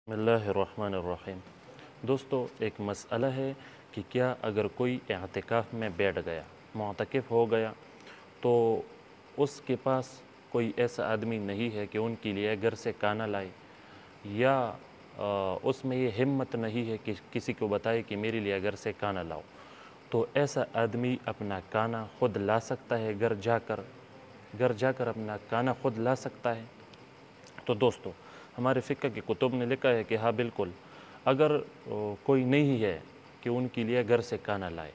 बिस्मिल्लाहिर्रहमानिर्रहीम। दोस्तों, एक मसला है कि क्या अगर कोई इअ्तिकाफ़ में बैठ गया, मुअतकिफ़ हो गया, तो उसके पास कोई ऐसा आदमी नहीं है कि उनके लिए घर से खाना लाए, या उसमें ये हिम्मत नहीं है कि किसी को बताए कि मेरे लिए घर से खाना लाओ, तो ऐसा आदमी अपना खाना ख़ुद ला सकता है, घर जाकर अपना खाना ख़ुद ला सकता है। तो दोस्तों, हमारे फ़िक़्ह की कुतुब ने लिखा है कि हाँ बिल्कुल, अगर कोई नहीं है कि उनके लिए घर से खाना लाए,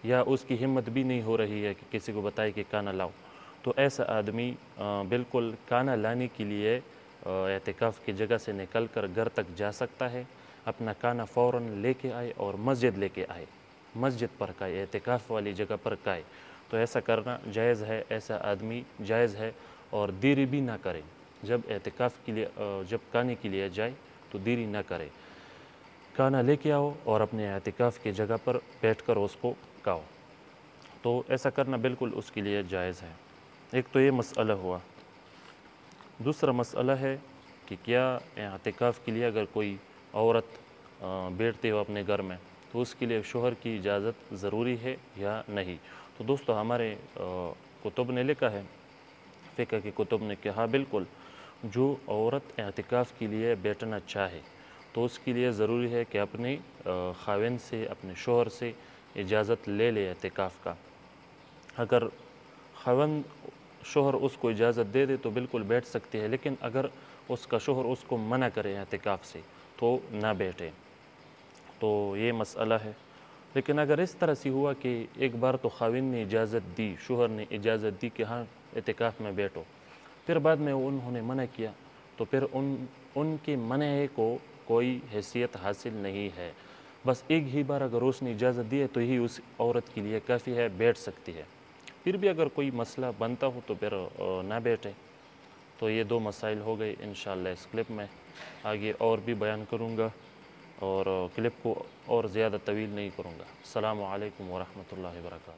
या उसकी हिम्मत भी नहीं हो रही है कि किसी को बताए कि खाना लाओ, तो ऐसा आदमी बिल्कुल खाना लाने के लिए इअ्तिकाफ़ की जगह से निकल कर घर तक जा सकता है, अपना खाना फ़ौरन लेके आए और मस्जिद लेके आए, मस्जिद पर खाए, इअ्तिकाफ़ वाली जगह पर खाए। तो ऐसा करना जायज़ है, ऐसा आदमी जायज़ है, और देरी भी ना करें। जब इअ्तिकाफ़ के लिए जब खाने के लिए जाए तो देरी ना करें, खाना लेके आओ और अपने इअ्तिकाफ़ की जगह पर बैठकर उसको खाओ। तो ऐसा करना बिल्कुल उसके लिए जायज़ है। एक तो ये मसला हुआ। दूसरा मसला है कि क्या इअ्तिकाफ़ के लिए अगर कोई औरत बैठती हो अपने घर में, तो उसके लिए शौहर की इजाज़त ज़रूरी है या नहीं। तो दोस्तों, हमारे कुतुब ने लिखा है, फ़िक़्ह की कुतुब ने, कि हाँ बिल्कुल, जो औरत इअ्तिकाफ़ के लिए बैठना चाहे तो उसके लिए ज़रूरी है कि अपने ख़ाविंद से, अपने शौहर से इजाज़त ले ले इअ्तिकाफ़ का। अगर ख़ाविंद शौहर उसको इजाज़त दे दे तो बिल्कुल बैठ सकती है, लेकिन अगर उसका शौहर उसको मना करे इअ्तिकाफ़ से तो ना बैठे। तो ये मसला है। लेकिन अगर इस तरह से हुआ कि एक बार तो ख़ाविंद ने इजाज़त दी, शौहर ने इजाज़त दी कि हाँ इअ्तिकाफ़ में बैठो, फिर बाद में उन्होंने मना किया, तो फिर उनके मने को कोई हैसियत हासिल नहीं है। बस एक ही बार अगर उसने इजाज़त दी है तो यही उस औरत के लिए काफ़ी है, बैठ सकती है। फिर भी अगर कोई मसला बनता हो तो फिर ना बैठे। तो ये दो मसाइल हो गए। इंशाअल्लाह इस क्लिप में आगे और भी बयान करूँगा, और क्लिप को और ज़्यादा तवील नहीं करूँगा। अस्सलामु अलैकुम व रहमतुल्लाहि व बरकातहू।